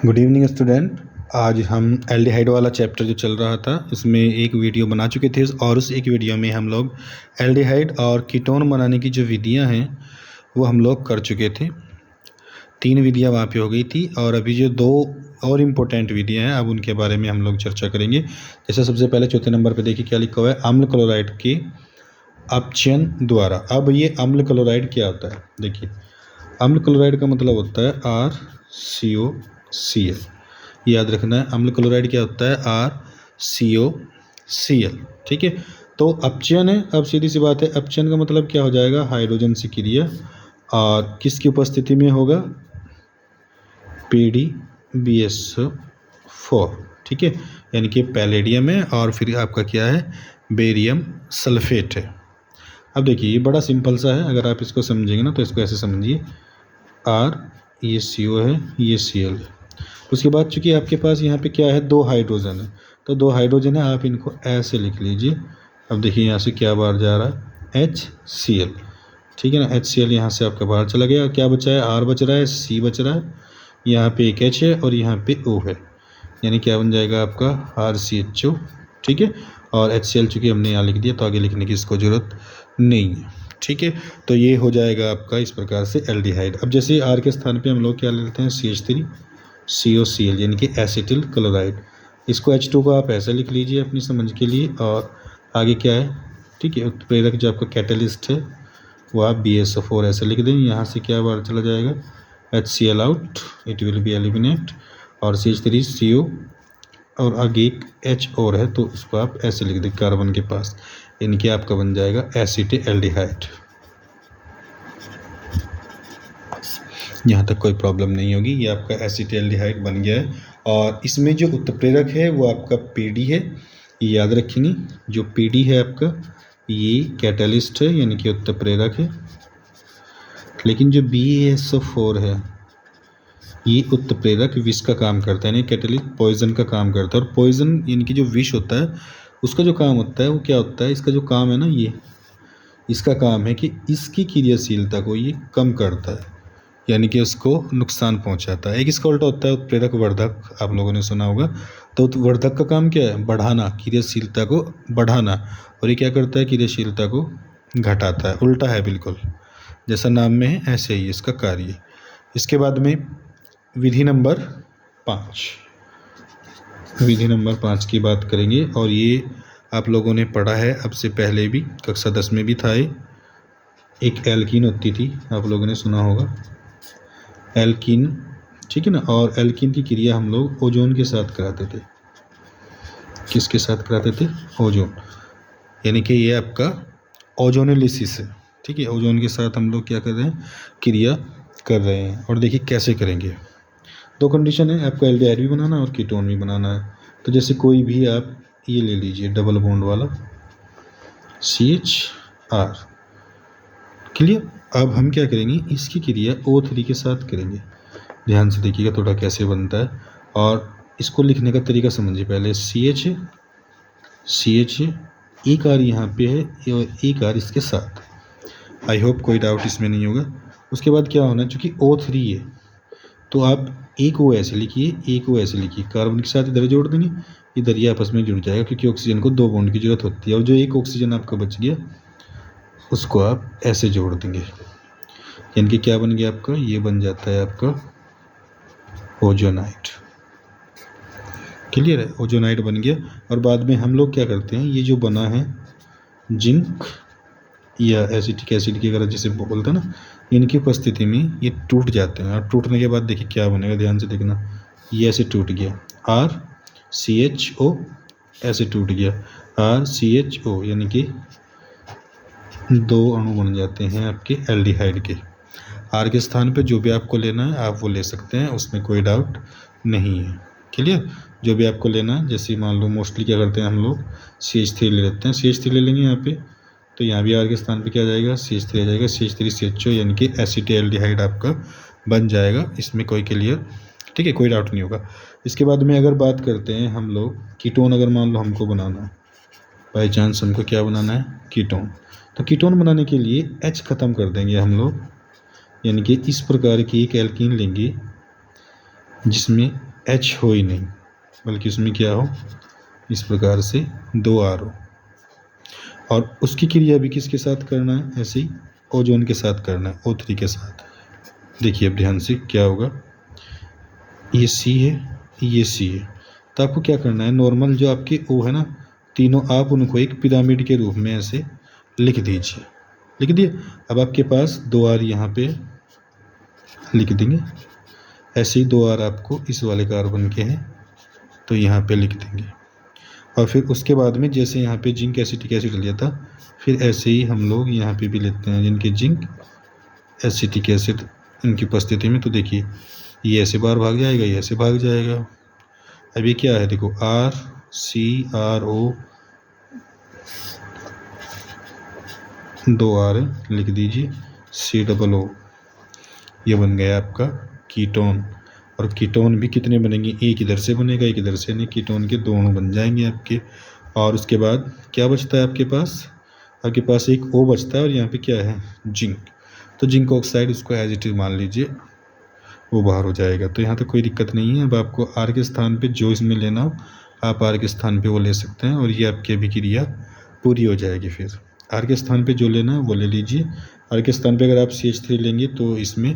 Good evening student. आज हम aldehyde वाला चैप्टर जो चल रहा था उसमें एक वीडियो बना चुके थे और उस एक वीडियो में हम लोग एल्डिहाइड और कीटोन बनाने की जो विधियां हैं वो हम लोग कर चुके थे। 3 विधियां वहाँ पे हो गई थी और अभी जो 2 और इम्पोर्टेंट विधियां हैं अब उनके बारे में हम लोग चर्चा करेंगे। जैसे सबसे पहले चौथे नंबर पर देखिए क्या लिखा हुआ है, अम्ल क्लोराइड के अपचयन द्वारा। अब ये अम्ल क्लोराइड क्या होता है, देखिए अम्ल क्लोराइड का मतलब होता है RCOCl। याद रखना है अम्ल क्लोराइड क्या होता है, RCOCl। ठीक है, तो अपचयन है। अब सीधी सी बात है, अपचयन का मतलब क्या हो जाएगा, हाइड्रोजन से क्रिया और किसकी उपस्थिति में होगा, PdBS4। ठीक है, यानी कि पैलेडियम है और फिर आपका क्या है, बेरियम सल्फेट है। अब देखिए ये बड़ा सिंपल सा है, अगर आप इसको समझेंगे ना तो इसको ऐसे समझिए, R ये CO है, ये Cl है। उसके बाद चूंकि आपके पास यहाँ पे क्या है, 2 हाइड्रोजन है, तो 2 हाइड्रोजन है, आप इनको ऐसे लिख लीजिए। अब देखिए यहाँ से क्या बाहर जा रहा है, HCl। ठीक है ना, HCl यहाँ से आपका बाहर चला गया। क्या बचा है, R बच रहा है, C बच रहा है, यहाँ पे एक H है और यहाँ पे O है, यानी क्या बन जाएगा आपका RCHO। ठीक है, और HCl चूँकि हमने यहाँ लिख दिया तो आगे लिखने की इसको ज़रूरत नहीं है। ठीक है, तो ये हो जाएगा आपका इस प्रकार से एल्डिहाइड। अब जैसे R के स्थान पे हम लोग क्या लेते हैं, CH3COCl यानी कि एसिटिल क्लोराइड। इसको H2 को आप ऐसा लिख लीजिए अपनी समझ के लिए, और आगे क्या है, ठीक है, उत्प्रेरक जो आपका कैटलिस्ट है वो आप BSO4 ऐसे लिख दें। यहाँ से क्या बाहर चला जाएगा, HCl out, it will be eliminate, और CH3CO और आगे एक H और है तो उसको आप ऐसे लिख दें कार्बन के पास, यानी कि आपका बन जाएगा एसिटेल्डिहाइड। यहाँ तक कोई प्रॉब्लम नहीं होगी, ये आपका एसिटेल्डिहाइड बन गया है। और इसमें जो उत्प्रेरक है वो आपका PD है, ये याद रखेंगे। जो PD है आपका ये कैटलिस्ट है यानी कि उत्प्रेरक है, लेकिन जो BaSO4 है ये उत्प्रेरक विष का काम करता है, यानी कैटलिस्ट पॉइजन का काम करता है। और पॉइजन यानी कि जो विष होता है उसका जो काम होता है वो क्या होता है, इसका जो काम है ना, ये इसका काम है कि इसकी क्रियाशीलता को ये कम करता है, यानी कि उसको नुकसान पहुंचाता है। एक इसका उल्टा होता है उत्प्रेरक वर्धक, आप लोगों ने सुना होगा। तो वर्धक का काम क्या है, बढ़ाना, क्रियाशीलता को बढ़ाना, और ये क्या करता है, क्रियाशीलता को घटाता है। उल्टा है बिल्कुल, जैसा नाम में है ऐसे ही इसका कार्य। इसके बाद में विधि नंबर 5 की बात करेंगे, और ये आप लोगों ने पढ़ा है अब से पहले भी, कक्षा 10 में भी था। एक एल्कीन होती थी, आप लोगों ने सुना होगा एल्कीन। ठीक है ना, और एल्कीन की क्रिया हम लोग ओजोन के साथ कराते थे। किसके साथ कराते थे, ओजोन, यानी कि ये आपका ओजोनोलिसिस है। ठीक है, ओजोन के साथ हम लोग क्या कर रहे हैं, क्रिया कर रहे हैं। और देखिए कैसे करेंगे, 2 कंडीशन है, आपको एल्डिहाइड भी बनाना है और कीटोन भी बनाना है। तो जैसे कोई भी आप ये ले लीजिए डबल बॉन्ड वाला CHR, क्लियर। अब हम क्या करेंगे, इसकी क्रिया O3 के साथ करेंगे। ध्यान से देखिएगा थोड़ा कैसे बनता है, और इसको लिखने का तरीका समझिए। पहले CH एक R यहाँ पे है और एक R इसके साथ। आई होप कोई डाउट इसमें नहीं होगा। उसके बाद क्या होना है, चूँकि O3 है तो आप एक O ऐसे लिखिए, एक O ऐसे लिखिए, कार्बन के साथ इधर जोड़ देंगे, इधर ये आपस में जुड़ जाएगा, क्योंकि ऑक्सीजन को 2 बॉन्ड की जरूरत होती है। और जो एक ऑक्सीजन आपका बच गया उसको आप ऐसे जोड़ देंगे, यानी कि क्या बन गया आपका, ये बन जाता है आपका ओजोनाइड। क्लियर है, ओजोनाइड बन गया। और बाद में हम लोग क्या करते हैं, ये जो बना है जिंक या एसिटिक एसिड की अगर जिसे बोलते हैं ना, इनकी उपस्थिति में ये टूट जाते हैं। और टूटने के बाद देखिए क्या बनेगा, ध्यान से देखना, ये ऐसे टूट गया, RCHO ऐसे टूट गया, RCHO, यानी कि 2 अणु बन जाते हैं आपके एल्डिहाइड के। R के स्थान पे जो भी आपको लेना है आप वो ले सकते हैं, उसमें कोई डाउट नहीं है। क्लियर, जो भी आपको लेना है, जैसे मान लो मोस्टली क्या करते हैं हम लोग CH3 ले लेते हैं, CH3 ले लेंगे यहाँ पे, तो यहाँ भी R के स्थान पे क्या जाएगा, CH3 आ जाएगा, CH3CHO, यानी कि एसिटेल्डिहाइड आपका बन जाएगा। इसमें कोई क्लियर, ठीक है, कोई डाउट नहीं होगा। इसके बाद में अगर बात करते हैं हम लोग कीटोन, अगर मान लो हमको बनाना है, बाई चांस हमको क्या बनाना है, कीटोन, तो कीटोन बनाने के लिए H ख़त्म कर देंगे हम लोग, यानी कि इस प्रकार की एक एल्कीन लेंगे जिसमें H हो ही नहीं, बल्कि उसमें क्या हो, इस प्रकार से 2 R हो। और उसकी क्रिया भी किसके साथ करना है, ऐसे ही ओजोन के साथ करना है, O3 के साथ। देखिए अब ध्यान से क्या होगा, ये C है, ये C है, तो आपको क्या करना है, नॉर्मल जो आपके O है ना, तीनों आप उनको एक पिरामिड के रूप में ऐसे लिख दीजिए। लिख दिए। अब आपके पास 2 R यहाँ पे लिख देंगे, ऐसे ही 2 R आपको इस वाले कार्बन के हैं तो यहाँ पे लिख देंगे। और फिर उसके बाद में जैसे यहाँ पे जिंक एसिटिक एसिड लिया था, फिर ऐसे ही हम लोग यहाँ पे भी लेते हैं जिनके जिंक एसिटिक एसिड इनकी उपस्थिति में। तो देखिए ये ऐसे बाहर भाग जाएगा, ये ऐसे भाग जाएगा। अब ये क्या है, देखो RCRO 2 R लिख दीजिए, COO, ये बन गया आपका कीटोन। और कीटोन भी कितने बनेंगे, एक इधर से बनेगा एक इधर से, नहीं कीटोन के दोनों बन जाएंगे आपके। और उसके बाद क्या बचता है आपके पास एक O बचता है, और यहाँ पे क्या है, जिंक। तो जिंक ऑक्साइड, उसको एज इट इज मान लीजिए, वो बाहर हो जाएगा। तो यहाँ तक कोई दिक्कत नहीं है। अब आपको R के स्थान पे जो इसमें लेना हो आप R के स्थान पे वो ले सकते हैं, और ये आपकी अभिक्रिया पूरी हो जाएगी। फिर R के स्थान पे जो लेना है वो ले लीजिए। R के स्थान पे अगर आप CH3 लेंगे तो इसमें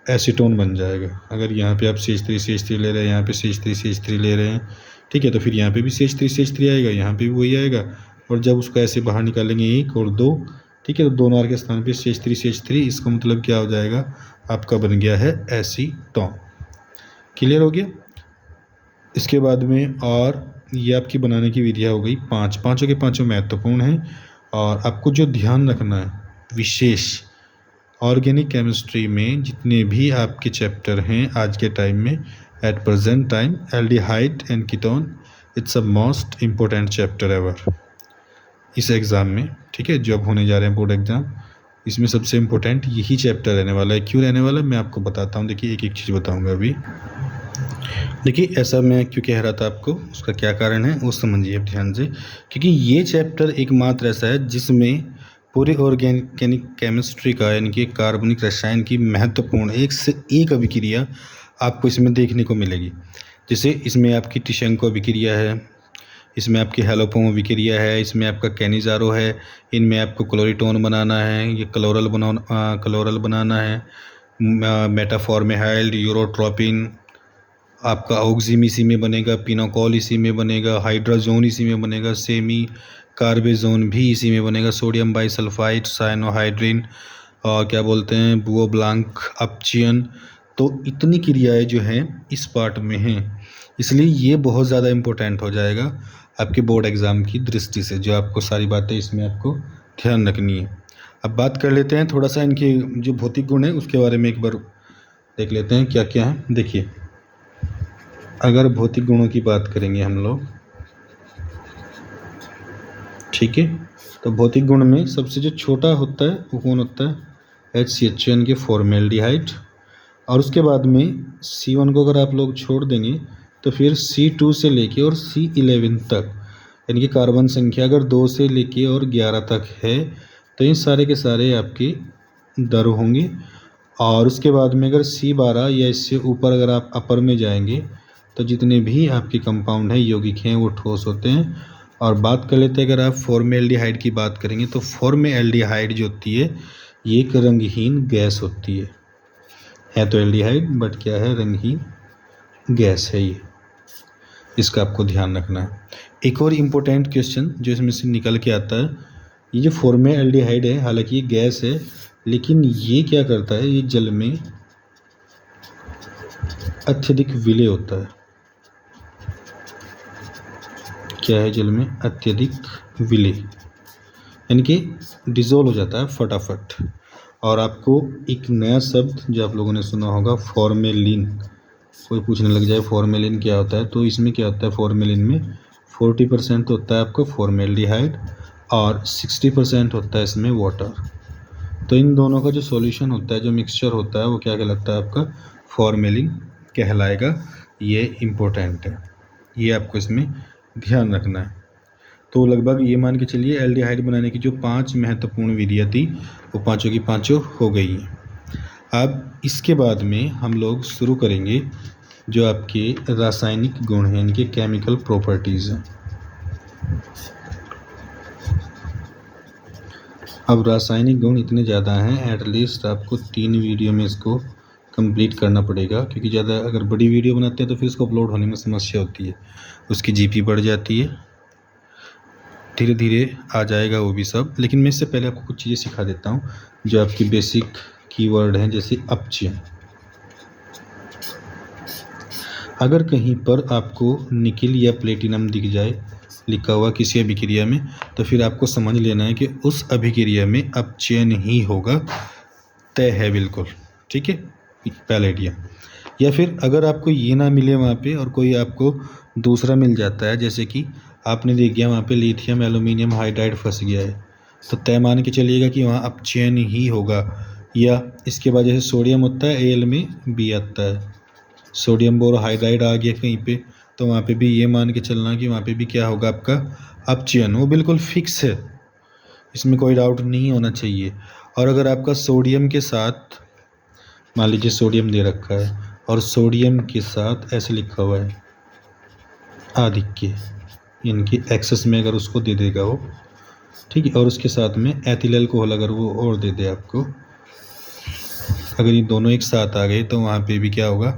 एसीटोन बन जाएगा। अगर यहाँ पे आप CH3 ले रहे हैं, यहाँ पे CH3 ले रहे हैं, ठीक है, तो फिर यहाँ पे भी CH3 आएगा, यहाँ पे भी वही आएगा। और जब उसको ऐसे बाहर निकालेंगे 1 और 2, ठीक है, तो दोनों R के स्थान पे CH3, इसका मतलब क्या हो जाएगा, आपका बन गया है एसीटोन। क्लियर हो गया। इसके बाद में और ये आपकी बनाने की विधियाँ हो गई 5, पाँचों के पाँचों महत्वपूर्ण हैं। और आपको जो ध्यान रखना है विशेष, ऑर्गेनिक केमिस्ट्री में जितने भी आपके चैप्टर हैं आज के टाइम में, at present time, aldehyde and ketone, it's a most important chapter ever इस एग्ज़ाम में, ठीक है, जो अब होने जा रहे हैं बोर्ड एग्ज़ाम। इसमें सबसे इम्पोर्टेंट यही चैप्टर रहने वाला है। क्यों रहने वाला है मैं आपको बताता हूँ। देखिए एक एक चीज़ बताऊँगा अभी। देखिए ऐसा मैं क्यों कह रहा था आपको, उसका क्या कारण है वो समझिए ध्यान से। क्योंकि ये चैप्टर एकमात्र ऐसा है जिसमें पूरे ऑर्गेनिक केमिस्ट्री का, यानी कि कार्बनिक रसायन की महत्वपूर्ण एक से एक अभिक्रिया आपको इसमें देखने को मिलेगी। जैसे इसमें आपकी टिशेंको अभिक्रिया है, इसमें आपकी हेलोपोम अभिक्रिया है, इसमें आपका कैनिज़ारो है, इनमें आपको क्लोरीटोन बनाना है, ये क्लोरल बनाना है, मेटाफॉर्मेहाइड, यूरोट्रोपिन, आपका ऑक्सीम इसी में बनेगा, पिनोकॉल इसी में बनेगा, हाइड्राजोन इसी में बनेगा, सेमी कार्बेजोन भी इसी में बनेगा, सोडियम बाइसल्फाइड, साइनोहाइड्रिन, और क्या बोलते हैं बुओ ब्लांक, अपचियन। तो इतनी क्रियाएं जो हैं इस पार्ट में हैं, इसलिए ये बहुत ज़्यादा इम्पोर्टेंट हो जाएगा आपके बोर्ड एग्ज़ाम की दृष्टि से, जो आपको सारी बातें इसमें आपको ध्यान रखनी है। अब बात कर लेते हैं थोड़ा सा इनके जो भौतिक गुण हैं उसके बारे में, एक बार देख लेते हैं क्या क्या है। देखिए अगर भौतिक गुणों की बात करेंगे हम लोग, ठीक है, तो भौतिक गुण में सबसे जो छोटा होता है वो कौन होता है, HCHN के फॉर्मेल्डिहाइड। और उसके बाद में C1 को अगर आप लोग छोड़ देंगे तो फिर C2 से लेके और C11 तक, यानी कि कार्बन संख्या अगर 2 से लेके और 11 तक है तो ये सारे के सारे आपके दर होंगे। और उसके बाद में अगर C12 या इससे ऊपर अगर आप अपर में जाएंगे तो जितने भी आपके कंपाउंड हैं यौगिक हैं वो ठोस होते हैं। और बात कर लेते हैं अगर आप फॉर्मेल्डिहाइड की बात करेंगे तो फॉर्मेल्डिहाइड जो होती है ये एक रंगहीन गैस होती है तो एल्डिहाइड बट क्या है, रंगहीन गैस है ये, इसका आपको ध्यान रखना है। एक और इम्पोर्टेंट क्वेश्चन जो इसमें से निकल के आता है, ये जो फॉर्मेल्डिहाइड है हालांकि ये गैस है लेकिन ये क्या करता है, ये जल में अत्यधिक विलय होता है। क्या है, जल में अत्यधिक विलय, यानी कि डिज़ोल्व हो जाता है फटाफट। और आपको एक नया शब्द जो आप लोगों ने सुना होगा फॉर्मेलिन, कोई पूछने लग जाए फॉर्मेलिन क्या होता है, तो इसमें क्या होता है, फॉर्मेलिन में 40% होता है आपका फॉर्मेल्डिहाइड और 60% होता है इसमें वाटर। तो इन दोनों का जो सॉल्यूशन होता है, जो मिक्सचर होता है वो क्या कहलाता है, आपका फॉर्मेलिन कहलाएगा। ये इम्पोर्टेंट है, ये आपको इसमें ध्यान रखना है। तो लगभग ये मान के चलिए एल्डिहाइड बनाने की जो 5 महत्वपूर्ण विधियाँ थी वो पाँचों की पाँचों हो गई हैं। अब इसके बाद में हम लोग शुरू करेंगे जो आपके रासायनिक गुण हैं, इनके केमिकल प्रॉपर्टीज़ हैं। अब रासायनिक गुण इतने ज़्यादा हैं, एटलीस्ट आपको 3 वीडियो में इसको कंप्लीट करना पड़ेगा, क्योंकि ज़्यादा अगर बड़ी वीडियो बनाते हैं तो फिर इसको अपलोड होने में समस्या होती है, उसकी जीपी बढ़ जाती है। धीरे धीरे आ जाएगा वो भी सब, लेकिन मैं इससे पहले आपको कुछ चीज़ें सिखा देता हूँ जो आपकी बेसिक कीवर्ड हैं, जैसे अपचयन। अगर कहीं पर आपको निकेल या प्लेटिनम दिख जाए लिखा हुआ किसी अभिक्रिया में, तो फिर आपको समझ लेना है कि उस अभिक्रिया में अपचयन ही होगा, तय है बिल्कुल, ठीक है, पैलेडियम। या फिर अगर आपको ये ना मिले वहाँ पे और कोई आपको दूसरा मिल जाता है, जैसे कि आपने देख गया वहाँ पे लिथियम एल्यूमिनियम हाइड्राइड फंस गया है, तो तय मान के चलिएगा कि वहाँ अपचयन ही होगा। या इसके बाद जैसे सोडियम होता है एल में बी आता है, सोडियम बोरोहाइड्राइड आ गया कहीं पे, तो वहाँ पे भी ये मान के चलना कि वहाँ पे भी क्या होगा, आपका अपचयन। वो बिल्कुल फिक्स है, इसमें कोई डाउट नहीं होना चाहिए। और अगर आपका सोडियम के साथ, मान लीजिए सोडियम दे रखा है और सोडियम के साथ ऐसे लिखा हुआ है आधिक्य, इनकी एक्सेस में अगर उसको दे देगा वो, ठीक है, और उसके साथ में एथिल अल्कोहल अगर वो और दे दे आपको, अगर ये दोनों एक साथ आ गए तो वहाँ पे भी क्या होगा,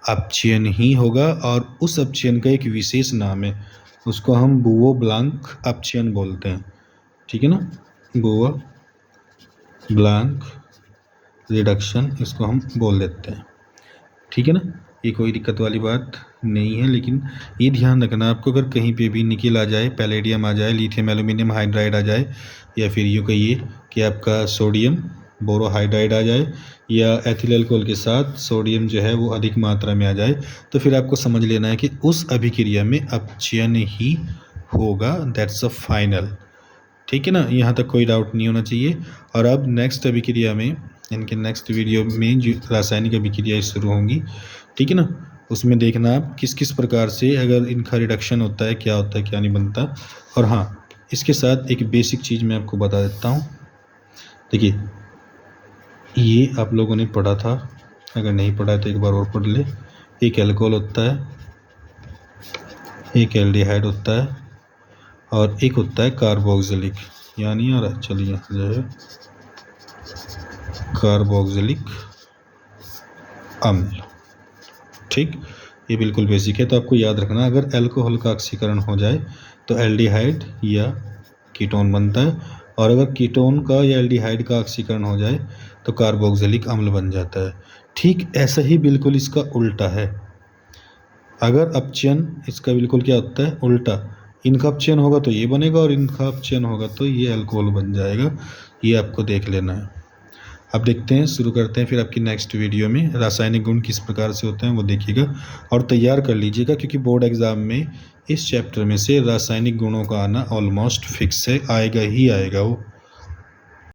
अपचयन ही होगा। और उस अपचयन का एक विशेष नाम है, उसको हम बुओ ब्लांक अपचयन बोलते हैं, ठीक है ना, बुओ ब्लांक रिडक्शन इसको हम बोल देते हैं, ठीक है ना। ये कोई दिक्कत वाली बात नहीं है, लेकिन ये ध्यान रखना आपको, अगर कहीं पे भी निकेल आ जाए, पैलेडियम आ जाए, लिथियम एल्यूमिनियम हाइड्राइड आ जाए, या फिर यूँ कहिए कि आपका सोडियम बोरोहाइड्राइड आ जाए, या एथिल अल्कोहल के साथ सोडियम जो है वो अधिक मात्रा में आ जाए, तो फिर आपको समझ लेना है कि उस अभिक्रिया में अपचयन ही होगा, दैट्स अ फाइनल, ठीक है ना। यहाँ तक कोई डाउट नहीं होना चाहिए। और अब नेक्स्ट अभिक्रिया में, इनके नेक्स्ट वीडियो में जो रासायनिक अभिक्रिया शुरू होंगी, ठीक है ना, उसमें देखना आप किस किस प्रकार से अगर इनका रिडक्शन होता है, क्या होता है क्या नहीं बनता। और हाँ, इसके साथ एक बेसिक चीज़ मैं आपको बता देता हूँ। देखिए, ये आप लोगों ने पढ़ा था, अगर नहीं पढ़ा है तो एक बार और पढ़ ले। एक एल्कोहल होता है, एक एल्डिहाइड होता है, और एक होता है कार्बोक्सिलिक, यानी यार चलिए जो है कार्बोक्सिलिक अम्ल, ठीक, ये बिल्कुल बेसिक है। तो आपको याद रखना, अगर अल्कोहल का ऑक्सीकरण हो जाए तो एल्डिहाइड या कीटोन बनता है, और अगर कीटोन का या एल्डिहाइड का ऑक्सीकरण हो जाए तो कार्बोक्सिलिक अम्ल बन जाता है। ठीक ऐसा ही बिल्कुल इसका उल्टा है, अगर अपचयन इसका बिल्कुल क्या होता है, उल्टा, इनका अपचयन होगा तो ये बनेगा, और इनका अपचयन होगा तो ये अल्कोहल बन जाएगा। ये आपको देख लेना है। अब देखते हैं, शुरू करते हैं फिर आपकी नेक्स्ट वीडियो में रासायनिक गुण किस प्रकार से होते हैं वो देखिएगा और तैयार कर लीजिएगा, क्योंकि बोर्ड एग्ज़ाम में इस चैप्टर में से रासायनिक गुणों का आना ऑलमोस्ट फिक्स है, आएगा ही आएगा वो।